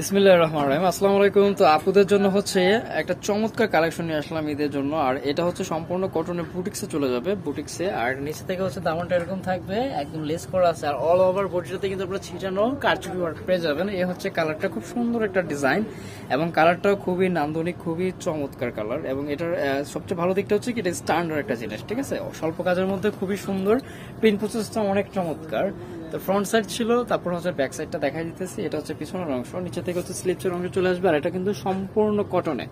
বিসমিল্লাহির রহমানির রহিম। আসসালামু আলাইকুম। তো আপুদের জন্য হচ্ছে একটা চমৎকার কালেকশন নিয়ে আসলাম ঈদের জন্য। আর এটা হচ্ছে সম্পূর্ণ কটনের বুটিক্সে চলে যাবে, বুটিক্সে। আর নিচে থেকে হচ্ছে দামানটা এরকম থাকবে, একদম লেস করা আছে। আর অল ওভার বডিটাতে কিন্তু আপনারা ছিটানো কারচুপি ওয়ার্ক পেয়ে যাবেন। এই হচ্ছে কালারটা, খুব সুন্দর একটা ডিজাইন এবং কালারটাও খুবই নান্দনিক, খুবই চমৎকার কালার। এবং এটার সবচেয়ে ভালো দিকটা হচ্ছে কি, এটা স্ট্যান্ডার্ড একটা জিনিস, ঠিক আছে। স্বল্প কাজের মধ্যে খুবই সুন্দর, প্রিন্ট প্রসেসটা অনেক চমৎকার। তো ফ্রন্ট সাইড ছিল, তারপর হচ্ছে ব্যাক সাইডটা দেখাই দিতেছি। এটা হচ্ছে পিছনের অংশ, নিচে থেকে হচ্ছে স্লিপসের অংশ চলে আসবে। আর এটা কিন্তু সম্পূর্ণ কটনে,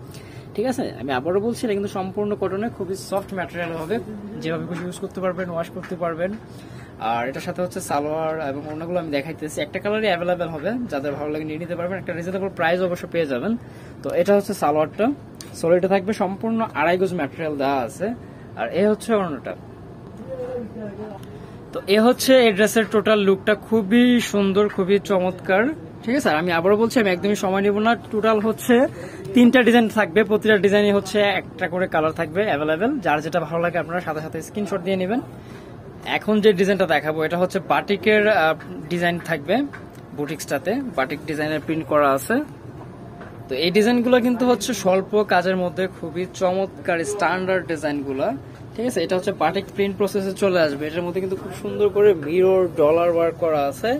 ঠিক আছে। আমি আবারও বলছি, এটা কিন্তু সম্পূর্ণ কটনে, খুবই সফট ম্যাটেরিয়াল হবে, যেভাবে খুশি ইউজ করতে পারবেন, ওয়াশ করতে পারবেন। আর এটার সাথে হচ্ছে সালোয়ার এবং অন্যগুলো আমি দেখাইতেছি। একটা কালারই অ্যাভেলেবেল হবে, যাদের ভালো লাগে নিয়ে নিতে পারবেন। একটা রিজনেবল প্রাইস অবশ্য পেয়ে যাবেন। তো এটা হচ্ছে সালোয়ারটা, সোলিটা থাকবে, সম্পূর্ণ 2.5 গজ ম্যাটেরিয়াল দেওয়া আছে। আর এ হচ্ছে অন্যটা। তো এ হচ্ছে এই ড্রেসের টোটাল লুকটা, খুবই সুন্দর, খুবই চমৎকার, ঠিক আছে। আর আমি আবারও বলছি, আমি একদমই সময় নিব না। টোটাল হচ্ছে 3টা ডিজাইন থাকবে, প্রতিটা ডিজাইনই হচ্ছে একটা করে কালার থাকবে অ্যাভেলেবেল। যার যেটা ভালো লাগে আপনারা সাথে সাথে স্ক্রিনশট দিয়ে নেবেন। এখন যে ডিজাইনটা দেখাবো, এটা হচ্ছে বাটিকের ডিজাইন থাকবে, বুটিক্সটাতে বাটিক ডিজাইনের প্রিন্ট করা আছে। তো এই ডিজাইনগুলো কিন্তু হচ্ছে স্বল্প কাজের মধ্যে খুবই চমৎকার স্ট্যান্ডার্ড ডিজাইনগুলো, ঠিক আছে। এটা হচ্ছে বাটিক প্রিন্ট প্রসেসে চলে আসবে। এটার মধ্যে কিন্তু খুব সুন্দর করে মিরর ডলার ওয়ার্ক করা আছে।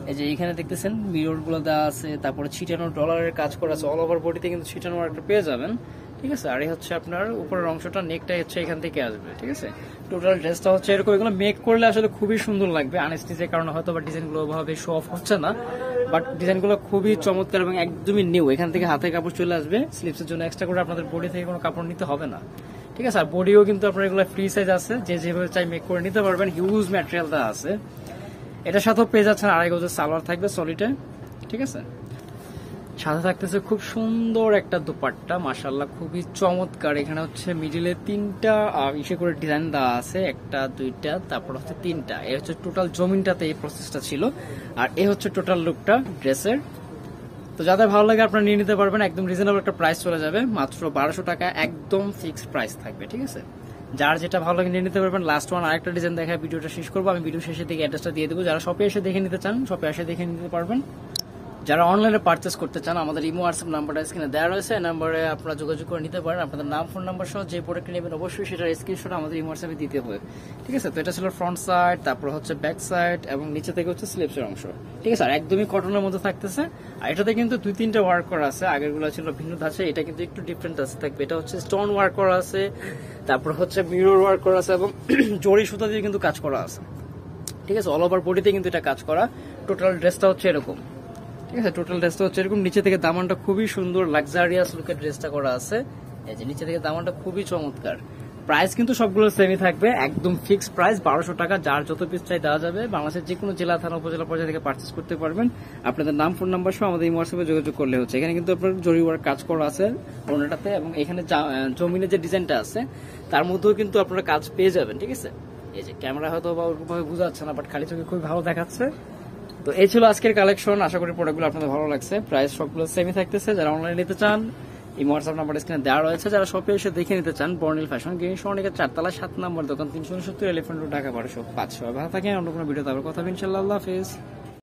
এই যে এখানে দেখতেছেন মিরর গুলো দেওয়া আছে, তারপরে ছিটানো ডলারের কাজ করা আছে। অল ওভার বডিতে কিন্তু ছিটানো ওয়ার্কটা পেয়ে যাবেন, ঠিক আছে। আর এই হচ্ছে আপনার উপরের অংশটা, নেকটাই হচ্ছে এখান থেকে আসবে, ঠিক আছে। টোটাল ড্রেসটা হচ্ছে এরকম। এগুলো মেক করলে আসলে খুবই সুন্দর লাগবে, আনস্টিচের কারণে হয়তো বা ডিজাইনগুলো ওভাবে শো অফ হচ্ছে না, বাট ডিজাইনগুলো খুবই চমৎকার এবং একদমই নিউ। এখান থেকে হাতে কাপড় চলে আসবে, স্লিপসের জন্য এক্সট্রা করে আপনাদের বডি থেকে কোনো কাপড় নিতে হবে না, ঠিক আছে। আর বডিও কিন্তু আপনার এগুলো ফ্রি সাইজ আছে, যে যেভাবে চাই মেক করে নিতে পারবেন। হিউজ ম্যাটেরিয়াল দেওয়া আছে। এটার সাথেও পেয়ে যাচ্ছেন 2.5 গজের সালোয়ার থাকবে সলিডে, ঠিক আছে। সাথে থাকতেছে খুব সুন্দর একটা দুপাট্টা, মাশাআল্লাহ খুবই চমৎকার। এখানে হচ্ছে মিডিলে 3টা ইসে করে ডিজাইন দেওয়া আছে, 1টা 2টা তারপর হচ্ছে 3টা। এই হচ্ছে টোটাল জমিনটাতে এই প্রসেসটা ছিল। আর এই হচ্ছে টোটাল লুকটা ড্রেসের। তো যাদের ভালো লাগে আপনারা নিয়ে নিতে পারবেন, একদম রিজনেবল একটা প্রাইস চলে যাবে, মাত্র 1200 টাকা, একদম ফিক্সড প্রাইস থাকবে, ঠিক আছে। যার যেটা ভালো লাগে নিয়ে নিতে পারবেন। লাস্ট ওয়ান আরেকটা ডিজাইন দেখায় ভিডিওটা শেষ করবো। আমি ভিডিও শেষে থেকে অ্যাড্রেসটা দিয়ে দেবো। যারা শপে এসে দেখে নিতে চান, শপে এসে দেখে নিতে পারবেন। যারা অনলাইনে পারচেস করতে চান, আমাদের ইমো হোয়াটসঅ্যাপ নাম্বারটা স্ক্রিনে দেওয়া রয়েছে, এই নাম্বারে আপনারা যোগাযোগ করে নিতে পারেন। আপনাদের নাম, ফোন নাম্বার সহ যে প্রোডাক্ট নেবেন অবশ্যই সেটার স্ক্রিনশট আমাদের ইমো হোয়াটসঅ্যাপে দিতে হবে, ঠিক আছে। তো এটা ছিল ফ্রন্ট সাইড, তারপর হচ্ছে ব্যাক সাইড এবং নিচে থেকে হচ্ছে স্লিপসের অংশ, ঠিক আছে। আর একদমই কটনের মধ্যে থাকতেছে। আর এটাতে কিন্তু 2-3টা ওয়ার্ক করা আছে, আগেরগুলো ছিল ভিন্ন ধাঁচে, এটা কিন্তু একটু ডিফারেন্ট আছে থাকবে। এটা হচ্ছে স্টোন ওয়ার্ক করা আছে, তারপর হচ্ছে মিরর ওয়ার্ক করা আছে এবং জরি সুতা দিয়ে কিন্তু কাজ করা আছে, ঠিক আছে। অল ওভার বডিতে কিন্তু এটা কাজ করা। টোটাল ড্রেসটা হচ্ছে এরকম, ঠিক আছে। টোটাল ড্রেসটা হচ্ছে এরকম। নিচে থেকে দামানটা খুবই সুন্দর, লাক্সারিয়াস লুকের ড্রেসটা করা আছে। এই যে নিচে থেকে দামানটা খুবই চমৎকার। প্রাইস কিন্তু সবগুলো সেমই থাকবে, একদম ফিক্সড প্রাইস 1200 টাকা। যার যত পিস চাই দেওয়া যাবে। বাংলাদেশের যে কোনো জেলা, থানা, উপজেলা পর্যায়ে থেকে পারচেস করতে পারবেন। আপনাদের নাম, ফোন নাম্বার সহ আমাদের এই হোয়াটসঅ্যাপে যোগাযোগ করলে হচ্ছে। এখানে কিন্তু আপনার জরি ওয়ার্ক কাজ করা আছে ওনাটাতে, এবং এখানে জমিনের যে ডিজাইনটা আছে তার মধ্যেও কিন্তু আপনারা কাজ পেয়ে যাবেন, ঠিক আছে। এই যে ক্যামেরা হয়তো বা ওরকমভাবে বোঝা যাচ্ছে না, বাট খালি চোখে খুবই ভালো দেখাচ্ছে। তো এই ছিল আজকের কালেকশন। আশা করি প্রোডাক্টগুলো আপনাদের ভালো লাগছে। প্রাইস সবগুলো সেমই থাকতেছে। যারা অনলাইনে নিতে চান, এই হোয়াটসঅ্যাপ নাম্বার স্ক্রিনে দেওয়া রয়েছে। যারা শপে এসে দেখে নিতে চান, বর্ণিল ফ্যাশন গ্রিন সরণিকা 4 তলা 7 নম্বর দোকান, 369 এলিফ্যান্ট রোড, ঢাকা 1205। ভালো থাকেন। অন্য কোনো ভিডিওতে আবার কথা হবে ইনশাআল্লাহ। আল্লাহ হাফেজ।